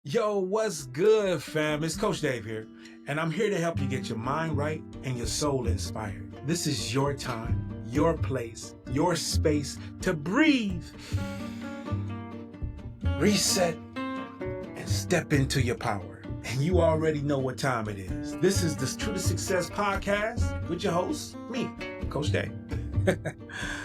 Yo, what's good, fam? It's Coach Dave here, and I'm here to help you get your mind right and your soul inspired. This is your time, your place, your space to breathe, reset, and step into your power. And you already know what time it is. This is the True to Success podcast with your host, me, Coach Dave.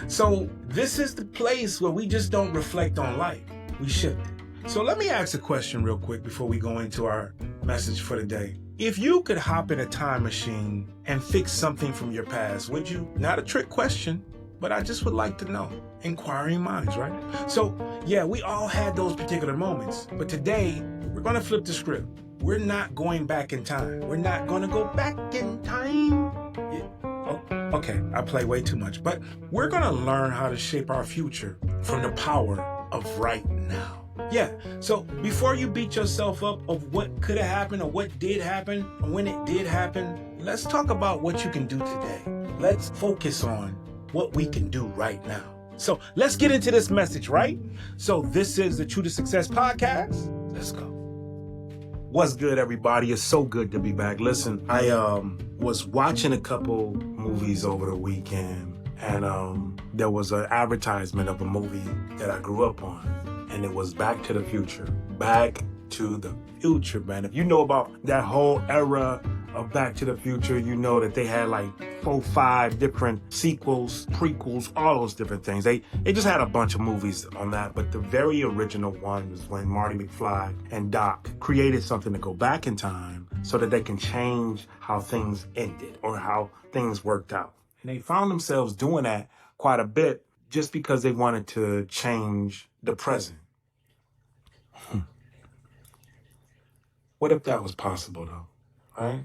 So, this is the place where we just don't reflect on life, we shift it. So let me ask a question real quick before we go into our message for the day. If you could hop in a time machine and fix something from your past, would you? Not a trick question, but I just would like to know. Inquiring minds, right? So yeah, we all had those particular moments, but today we're going to flip the script. We're not going back in time. We're not going to go back in time. Yeah. Oh, okay, I play way too much, but we're going to learn how to shape our future from the power of right now. Yeah, so before you beat yourself up of what could have happened or what did happen or when it did happen, let's talk about what you can do today. Let's focus on what we can do right now. So let's get into this message, right? So this is the True to Success podcast. Let's go. What's good, everybody? It's so good to be back. Listen, I was watching a couple movies over the weekend, and there was an advertisement of a movie that I grew up on. And it was Back to the Future. Back to the Future, man. If you know about that whole era of Back to the Future, you know that they had like 4, 5 different sequels, prequels, all those different things. They just had a bunch of movies on that, but the very original one was when Marty McFly and Doc created something to go back in time so that they can change how things ended or how things worked out. And they found themselves doing that quite a bit just because they wanted to change the present. What if that was possible, though? Right?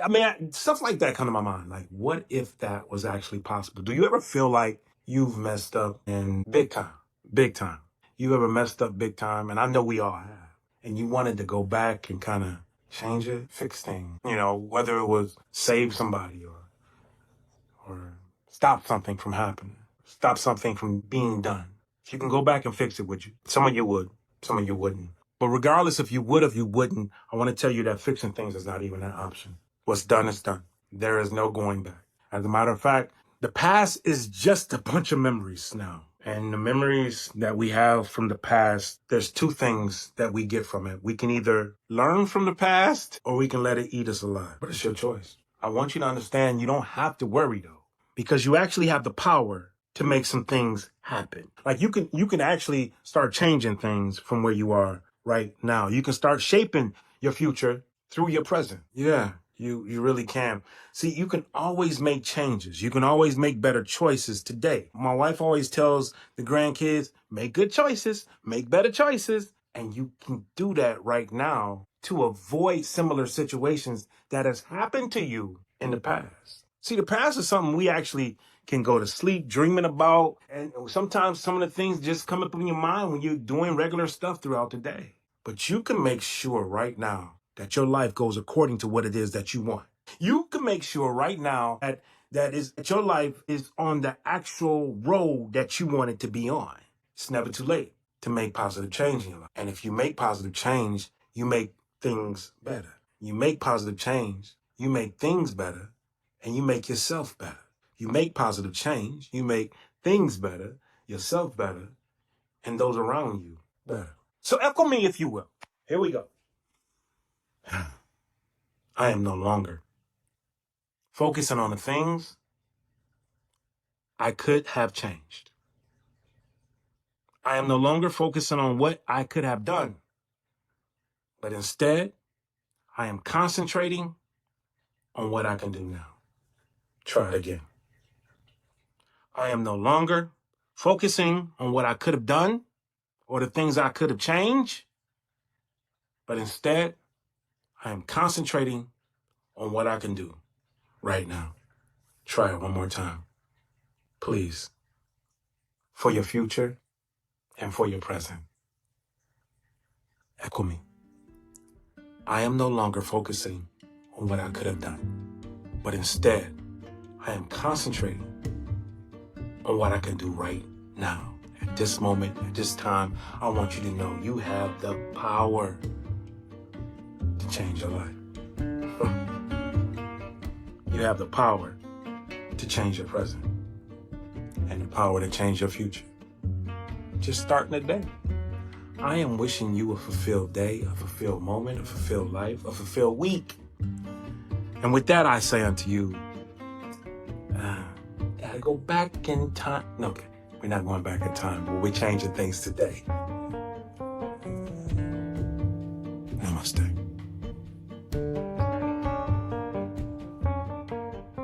I mean, stuff like that come to my mind. Like, what if that was actually possible? Do you ever feel like you've messed up in big time? Big time. You ever messed up big time? And I know we all have. And you wanted to go back and kind of change it, fix things. You know, whether it was save somebody or stop something from happening, stop something from being done. If you can go back and fix it, would you? Some of you would, some of you wouldn't. But regardless if you would or if you wouldn't, I want to tell you that fixing things is not even an option. What's done is done. There is no going back. As a matter of fact, the past is just a bunch of memories now. And the memories that we have from the past, there's 2 things that we get from it. We can either learn from the past or we can let it eat us alive. But it's your choice. I want you to understand you don't have to worry, though, because you actually have the power to make some things happen. Like you can actually start changing things from where you are right now. You can start shaping your future through your present. Yeah, you really can. See, you can always make changes. You can always make better choices today. My wife always tells the grandkids, make good choices, make better choices. And you can do that right now to avoid similar situations that has happened to you in the past. See, the past is something we actually can go to sleep dreaming about. And sometimes some of the things just come up in your mind when you're doing regular stuff throughout the day. But you can make sure right now that your life goes according to what it is that you want. You can make sure right now that your life is on the actual road that you want it to be on. It's never too late to make positive change in your life. And if you make positive change, you make things better. You make positive change, you make things better, and you make yourself better. You make positive change, you make things better, yourself better, and those around you better. So echo me if you will. Here we go. I am no longer focusing on the things I could have changed. I am no longer focusing on what I could have done, but instead, I am concentrating on what I can do now. Try it again. I am no longer focusing on what I could have done or the things I could have changed, but instead, I am concentrating on what I can do right now. Try it one more time. Please. For your future and for your present. Echo me. I am no longer focusing on what I could have done, but instead, I am concentrating on what I can do right now. at this moment, at this time, I want you to know you have the power to change your life. You have the power to change your present and the power to change your future. Just starting the day. I am wishing you a fulfilled day, a fulfilled moment, a fulfilled life, a fulfilled week. And with that, I say unto you, gotta go back in time. No, okay, we're not going back in time, but we're changing things today. Namaste.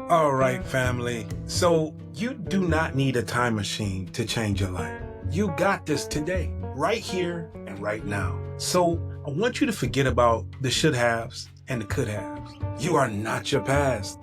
All right, family. So you do not need a time machine to change your life. You got this today, right here and right now. So I want you to forget about the should haves and the could haves. You are not your past.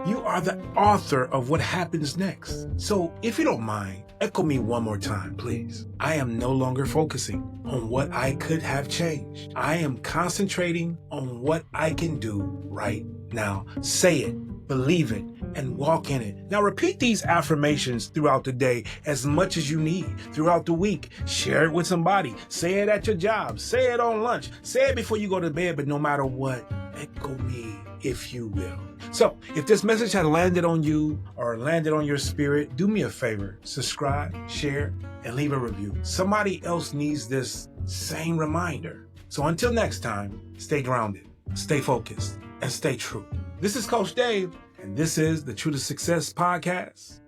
You are the author of what happens next. So if you don't mind, echo me one more time, please. I am no longer focusing on what I could have changed. I am concentrating on what I can do right now. Say it, believe it, and walk in it. Now repeat these affirmations throughout the day as much as you need. Throughout the week, share it with somebody. Say it at your job. Say it on lunch. Say it before you go to bed, but no matter what, echo me if you will. So if this message had landed on you or landed on your spirit, do me a favor, subscribe, share, and leave a review. Somebody else needs this same reminder. So until next time, stay grounded, stay focused, and stay true. This is Coach Dave, and this is the True to Success podcast.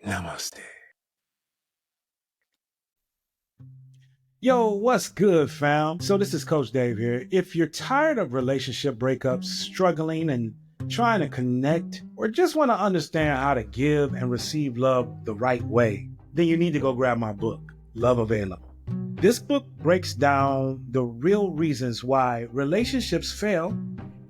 Namaste. Yo, what's good, fam? So this is Coach Dave here. If you're tired of relationship breakups, struggling and trying to connect, or just want to understand how to give and receive love the right way, then you need to go grab my book, Love Available. This book breaks down the real reasons why relationships fail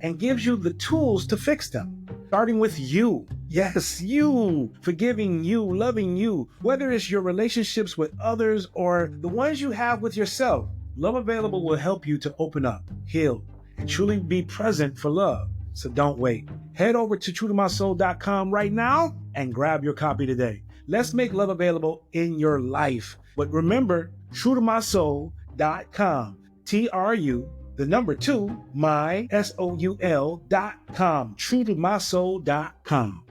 and gives you the tools to fix them, starting with you. Yes, you, forgiving you, loving you, whether it's your relationships with others or the ones you have with yourself. Love Available will help you to open up, heal, and truly be present for love. So don't wait. Head over to truetomysoul.com right now and grab your copy today. Let's make love available in your life. But remember, truetomysoul.com. TRU, 2, my, SOUL.com. truetomysoul.com.